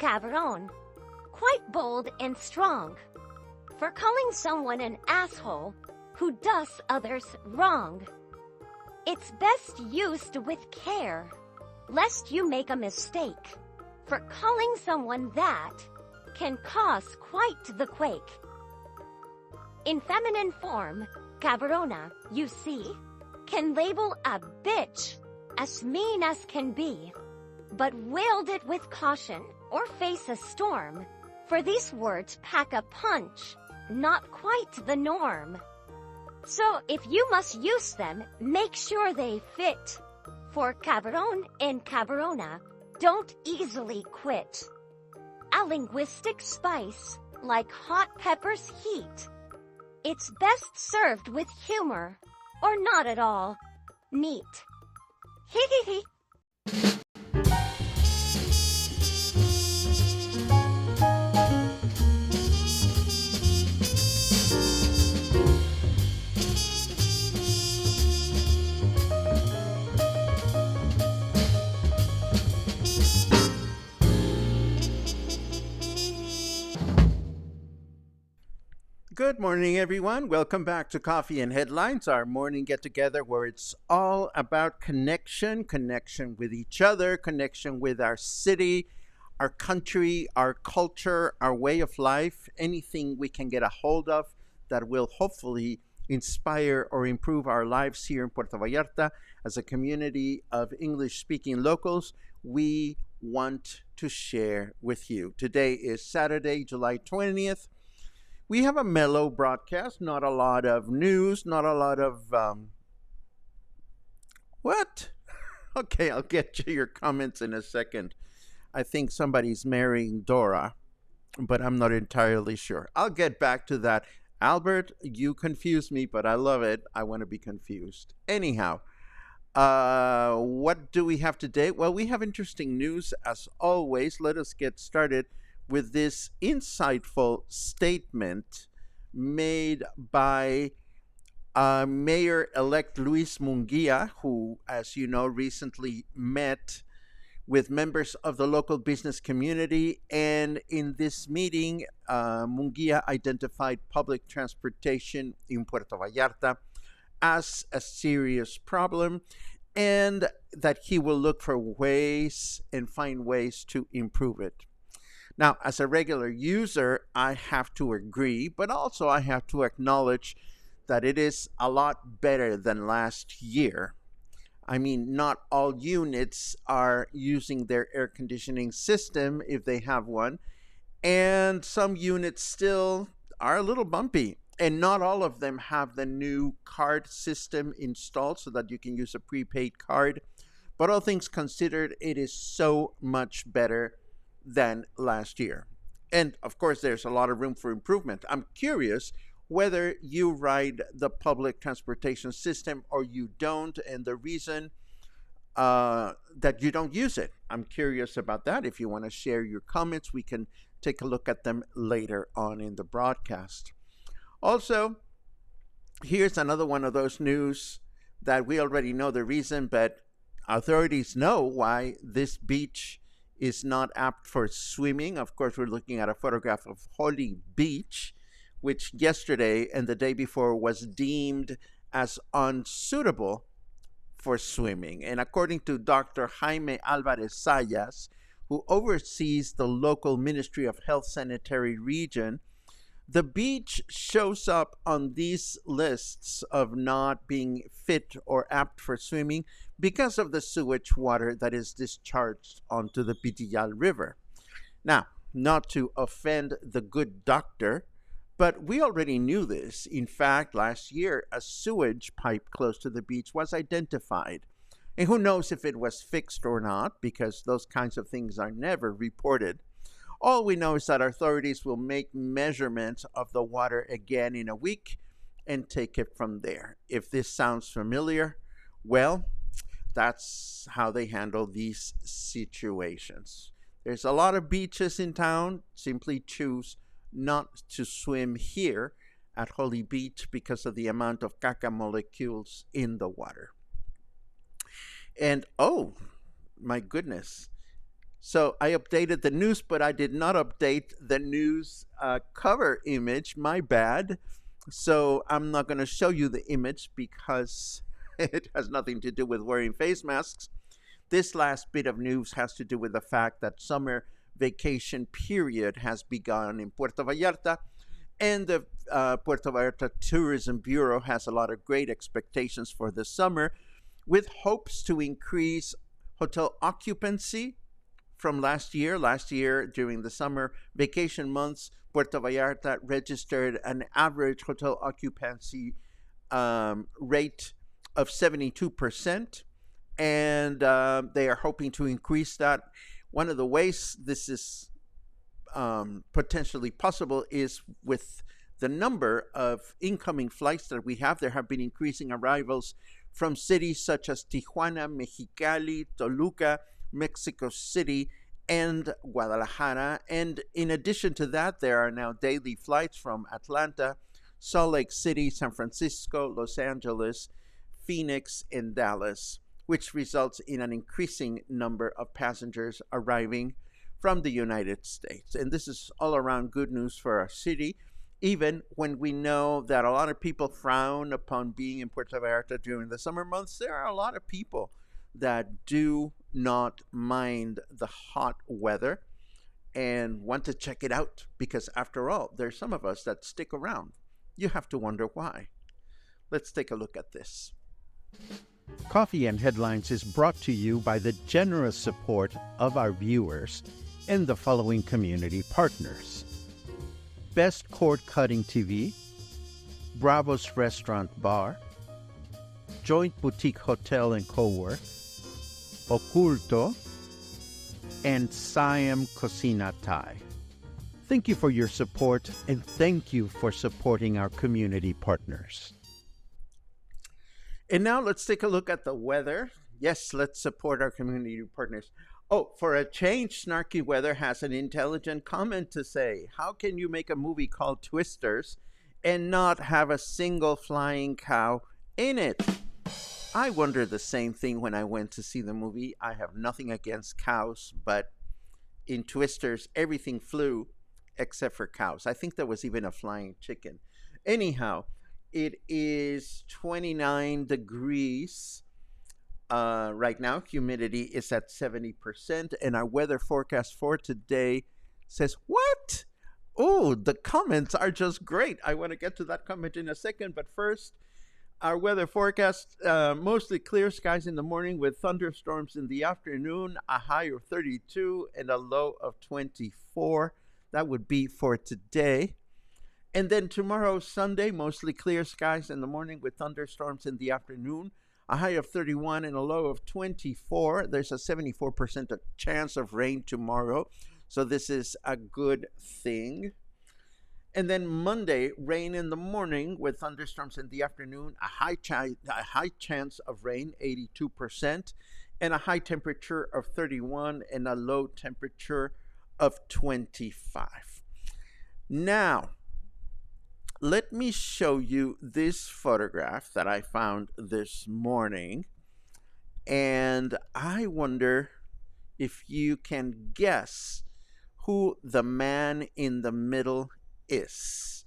cabron, quite bold and strong, for calling someone an asshole who does others wrong. It's best used with care, lest you make a mistake, for calling someone that can cause quite the quake. In feminine form, cabrona, you see, can label a bitch as mean as can be, but wield it with caution or face a storm, for these words pack a punch, not quite the norm. So if you must use them, make sure they fit, for cabron and cabrona don't easily quit. A linguistic spice, like hot pepper's heat. It's best served with humor, or not at all. Neat. Hee hee hee. Good morning, everyone. Welcome back to Coffee and Headlines, our morning get-together where it's all about connection with each other, connection with our city, our country, our culture, our way of life, anything we can get a hold of that will hopefully inspire or improve our lives here in Puerto Vallarta. As a community of English-speaking locals, we want to share with you. Today is Saturday, July 20th. We have a mellow broadcast, not a lot of news, not a lot of, what? Okay, I'll get to your comments in a second. I think somebody's marrying Dora, but I'm not entirely sure. I'll get back to that. Albert, you confuse me, but I love it. I want to be confused. Anyhow, what do we have today? Well, we have interesting news as always. Let us get started with this insightful statement made by Mayor-elect Luis Munguía, who, as you know, recently met with members of the local business community. And in this meeting, Munguía identified public transportation in Puerto Vallarta as a serious problem, and that he will look for ways and find ways to improve it. Now, as a regular user, I have to agree, but also I have to acknowledge that it is a lot better than last year. I mean, not all units are using their air conditioning system if they have one, and some units still are a little bumpy, and not all of them have the new card system installed so that you can use a prepaid card. But all things considered, it is so much better than last year. And of course, there's a lot of room for improvement. I'm curious whether you ride the public transportation system or you don't, and the reason that you don't use it. I'm curious about that. If you want to share your comments, we can take a look at them later on in the broadcast. Also, here's another one of those news that we already know the reason, but authorities know why this beach is not apt for swimming. Of course, we're looking at a photograph of Holi Beach, which yesterday and the day before was deemed as unsuitable for swimming. And according to Dr. Jaime Alvarez Sayas, who oversees the local Ministry of Health Sanitary Region, the beach shows up on these lists of not being fit or apt for swimming because of the sewage water that is discharged onto the Pitillal River. Now, not to offend the good doctor, but we already knew this. In fact, last year, a sewage pipe close to the beach was identified. And who knows if it was fixed or not, because those kinds of things are never reported. All we know is that authorities will make measurements of the water again in a week and take it from there. If this sounds familiar, well, that's how they handle these situations. There's a lot of beaches in town. Simply choose not to swim here at Holi Beach because of the amount of caca molecules in the water. And oh, my goodness, So I updated the news, but I did not update the news cover image. My bad. So I'm not going to show you the image because it has nothing to do with wearing face masks. This last bit of news has to do with the fact that summer vacation period has begun in Puerto Vallarta, and the Puerto Vallarta Tourism Bureau has a lot of great expectations for the summer, with hopes to increase hotel occupancy from last year. Last year, during the summer vacation months, Puerto Vallarta registered an average hotel occupancy rate of 72%, and they are hoping to increase that. One of the ways this is potentially possible is with the number of incoming flights that we have. There have been increasing arrivals from cities such as Tijuana, Mexicali, Toluca, Mexico City, and Guadalajara. And in addition to that, there are now daily flights from Atlanta, Salt Lake City, San Francisco, Los Angeles, Phoenix, and Dallas, which results in an increasing number of passengers arriving from the United States. And this is all around good news for our city, even when we know that a lot of people frown upon being in Puerto Vallarta during the summer months. There are a lot of people that do not mind the hot weather and want to check it out, because after all, there's some of us that stick around. You have to wonder why. Let's take a look at this. Coffee and Headlines is brought to you by the generous support of our viewers and the following community partners: Best Cord Cutting TV, Bravo's Restaurant Bar, Joint Boutique Hotel and Co-work, Oculto, and Siam Cocina Thai. Thank you for your support, and thank you for supporting our community partners. And now let's take a look at the weather. Yes, let's support our community partners. Oh, for a change, Snarky Weather has an intelligent comment to say. How can you make a movie called Twisters and not have a single flying cow in it? I wonder the same thing when I went to see the movie. I have nothing against cows, but in Twisters, everything flew except for cows. I think there was even a flying chicken. Anyhow, it is 29 degrees right now. Humidity is at 70%, and our weather forecast for today says, what? Oh, the comments are just great. I want to get to that comment in a second, but first, our weather forecast, mostly clear skies in the morning with thunderstorms in the afternoon, a high of 32 and a low of 24. That would be for today. And then tomorrow, Sunday, mostly clear skies in the morning with thunderstorms in the afternoon, a high of 31 and a low of 24. There's a 74% chance of rain tomorrow, so this is a good thing. And then Monday, rain in the morning with thunderstorms in the afternoon, a high chance of rain, 82%, and a high temperature of 31 and a low temperature of 25. Now, let me show you this photograph that I found this morning, and I wonder if you can guess who the man in the middle is.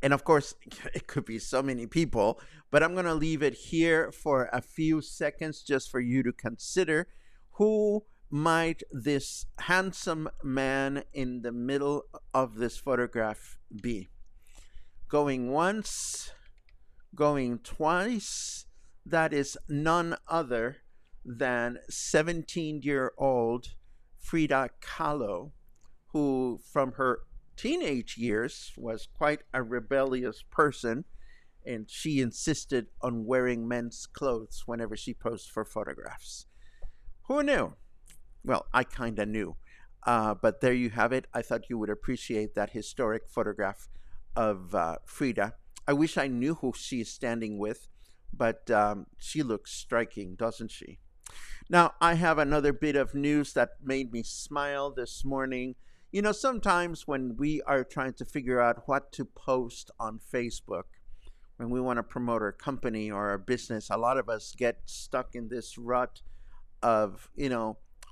And of course, it could be so many people, but I'm going to leave it here for a few seconds just for you to consider who might this handsome man in the middle of this photograph be. Going once, going twice. That is none other than 17-year-old Frida Kahlo, who from her teenage years was quite a rebellious person, and she insisted on wearing men's clothes whenever she posed for photographs. Who knew? Well, I kind of knew, but there you have it. I thought you would appreciate that historic photograph of Frida. I wish I knew who she is standing with, but she looks striking, doesn't she? Now, I have another bit of news that made me smile this morning. You know, sometimes when we are trying to figure out what to post on Facebook, when we want to promote our company or our business, a lot of us get stuck in this rut of,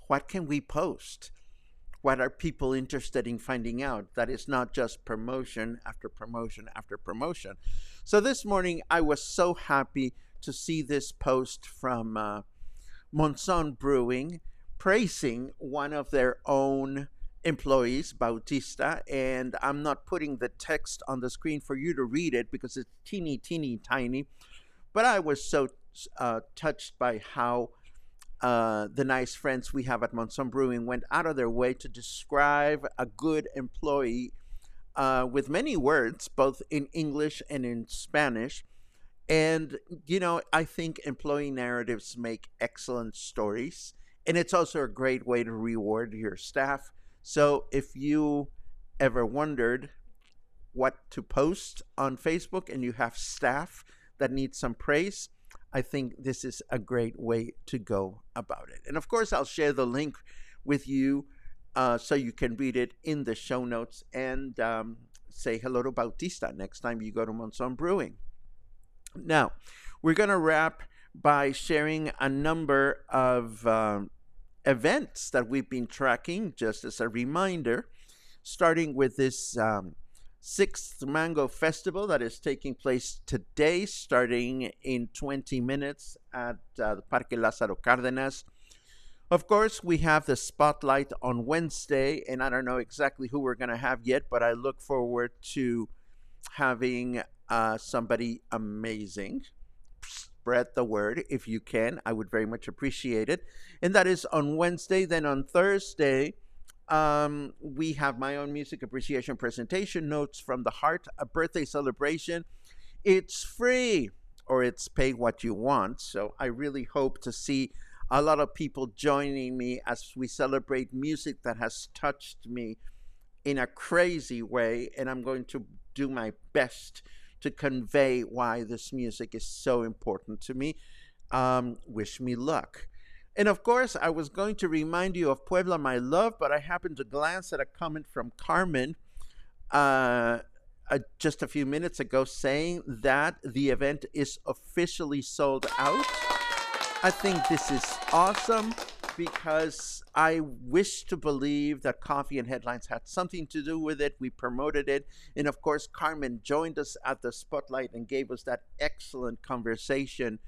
what can we post? What are people interested in finding out? That is not just promotion after promotion after promotion. So this morning, I was so happy to see this post from Monzón Brewing praising one of their own employees, Bautista, and I'm not putting the text on the screen for you to read it because it's teeny, teeny, tiny, but I was so touched by how the nice friends we have at Monzón Brewing went out of their way to describe a good employee with many words, both in English and in Spanish. And, I think employee narratives make excellent stories. And it's also a great way to reward your staff. So if you ever wondered what to post on Facebook and you have staff that need some praise, I think this is a great way to go about it. And of course, I'll share the link with you so you can read it in the show notes and say hello to Bautista next time you go to Monzón Brewing. Now, we're going to wrap by sharing a number of events that we've been tracking, just as a reminder, starting with this Sixth Mango Festival that is taking place today, starting in 20 minutes at the Parque Lázaro Cárdenas. Of course, we have the spotlight on Wednesday, and I don't know exactly who we're going to have yet, but I look forward to having somebody amazing. Spread the word if you can. I would very much appreciate it. And that is on Wednesday. Then on Thursday, we have my own music appreciation presentation, Notes from the Heart, a birthday celebration. It's free, or it's pay what you want. So I really hope to see a lot of people joining me as we celebrate music that has touched me in a crazy way. And I'm going to do my best to convey why this music is so important to me. Wish me luck. And of course, I was going to remind you of Puebla, My Love, but I happened to glance at a comment from Carmen just a few minutes ago saying that the event is officially sold out. I think this is awesome because I wish to believe that Coffee and Headlines had something to do with it. We promoted it. And of course, Carmen joined us at the spotlight and gave us that excellent conversation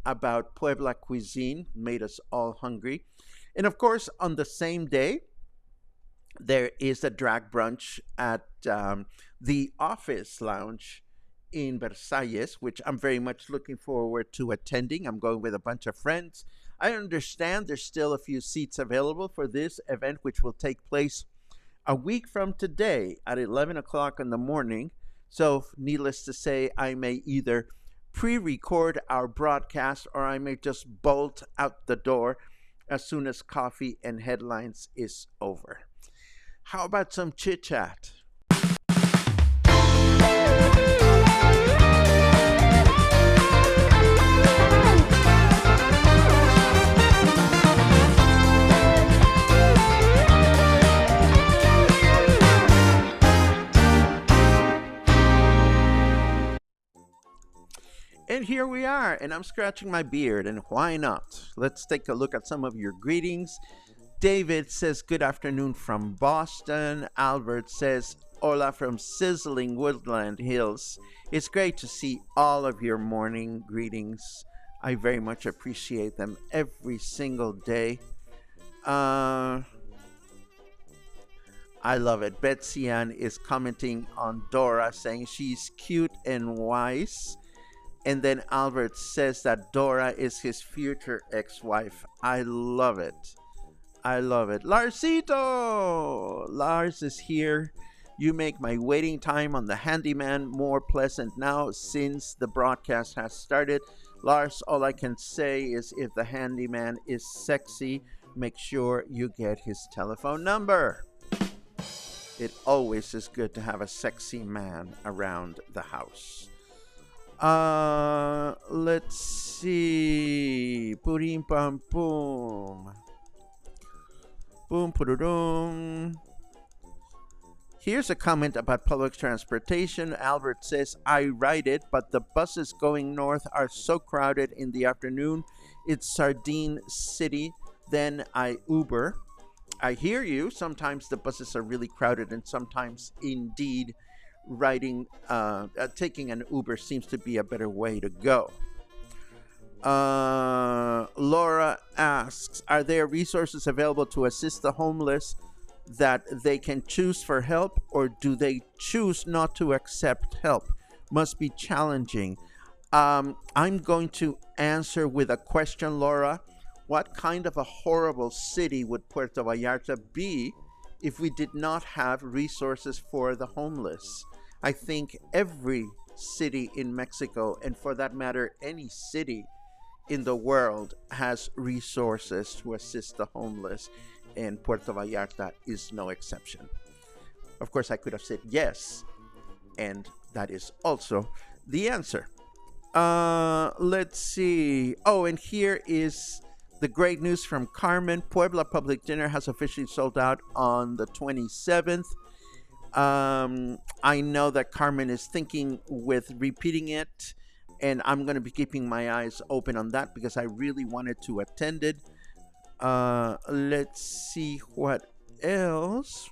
about Puebla cuisine, made us all hungry. And of course, on the same day, there is a drag brunch at the Office Lounge in Versalles, which I'm very much looking forward to attending. I'm going with a bunch of friends. I understand there's still a few seats available for this event, which will take place a week from today at 11 o'clock in the morning. So needless to say, I may either pre-record our broadcast or I may just bolt out the door as soon as Coffee and Headlines is over. How about some chit-chat? And here we are, and I'm scratching my beard, and why not? Let's take a look at some of your greetings. David says, good afternoon from Boston. Albert says, hola from sizzling Woodland Hills. It's great to see all of your morning greetings. I very much appreciate them every single day. I love it. Betsy Ann is commenting on Dora, saying she's cute and wise. And then Albert says that Dora is his future ex-wife. I love it. I love it. Larsito! Lars is here. You make my waiting time on the handyman more pleasant now since the broadcast has started. Lars, all I can say is if the handyman is sexy, make sure you get his telephone number. It always is good to have a sexy man around the house. Let's see. Purim pam pum. Boom pudum. Here's a comment about public transportation. Albert says, I ride it, but the buses going north are so crowded in the afternoon. It's Sardine City. then I Uber. I hear you. Sometimes the buses are really crowded, and sometimes indeed taking an Uber seems to be a better way to go. Laura asks, are there resources available to assist the homeless that they can choose for help, or do they choose not to accept help? Must be challenging. I'm going to answer with a question, Laura. What kind of a horrible city would Puerto Vallarta be if we did not have resources for the homeless? I think every city in Mexico, and for that matter, any city in the world, has resources to assist the homeless, and Puerto Vallarta is no exception. Of course, I could have said yes, and that is also the answer. Let's see. Oh, and here is the great news from Carmen. Puebla Public Dinner has officially sold out on the 27th. I know that Carmen is thinking with repeating it, and I'm going to be keeping my eyes open on that because I really wanted to attend it. Let's see what else.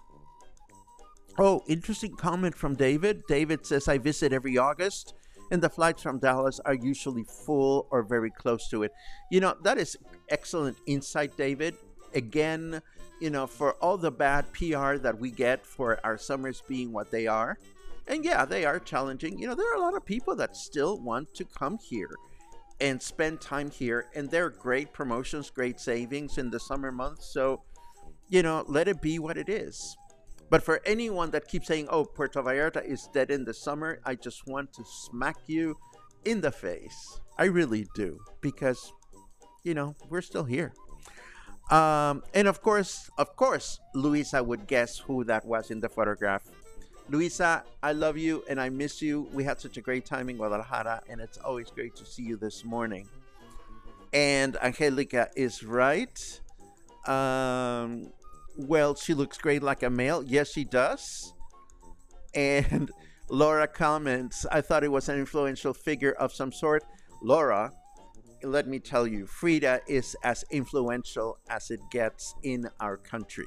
Oh, interesting comment from David. David says, I visit every August, and the flights from Dallas are usually full or very close to it. You know, that is excellent insight, David. Again, you know, for all the bad PR that we get for our summers being what they are, and yeah, they are challenging. You know, there are a lot of people that still want to come here and spend time here, and there are great promotions, great savings in the summer months. So, you know, let it be what it is. But for anyone that keeps saying, oh, Puerto Vallarta is dead in the summer, I just want to smack you in the face. I really do, because, you know, we're still here. And of course, Luisa would guess who that was in the photograph. Luisa, I love you and I miss you. We had such a great time in Guadalajara, and it's always great to see you this morning. And Angelica is right. Well, she looks great like a male. Yes, she does. And Laura comments, I thought it was an influential figure of some sort. Laura, let me tell you, Frida is as influential as it gets in our country.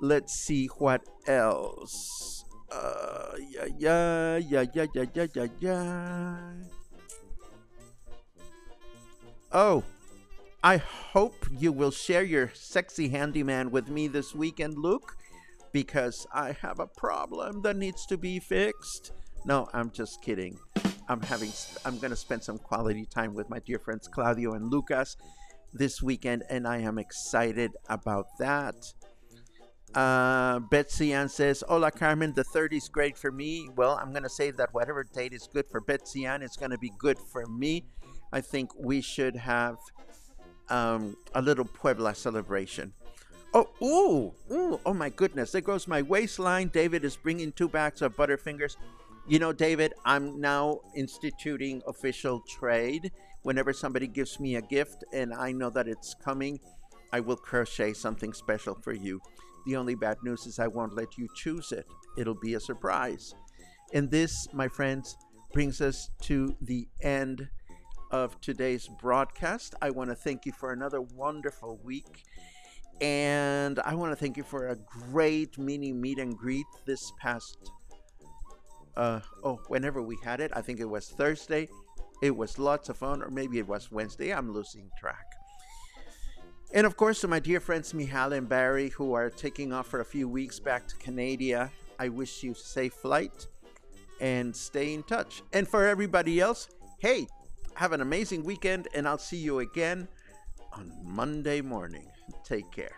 Let's see what else. Oh, I hope you will share your sexy handyman with me this weekend, Luke, because I have a problem that needs to be fixed. No, I'm just kidding. I'm going to spend some quality time with my dear friends Claudio and Lucas this weekend, and I am excited about that. Betsy Ann says, Hola Carmen, the 30 is great for me. Well, I'm going to say that whatever date is good for Betsy Ann, it's going to be good for me. I think we should have a little Puebla celebration. Oh my goodness, there goes my waistline. David is bringing 2 bags of Butterfingers. You know, David, I'm now instituting official trade. Whenever somebody gives me a gift and I know that it's coming, I will crochet something special for you. The only bad news is I won't let you choose it. It'll be a surprise. And this, my friends, brings us to the end of today's broadcast. I want to thank you for another wonderful week. And I want to thank you for a great mini meet and greet this past, whenever we had it. I think it was Thursday. It was lots of fun, or maybe it was Wednesday. I'm losing track. And of course, to my dear friends Michal and Barry, who are taking off for a few weeks back to Canada, I wish you safe flight and stay in touch. And for everybody else, hey, have an amazing weekend, and I'll see you again on Monday morning. Take care.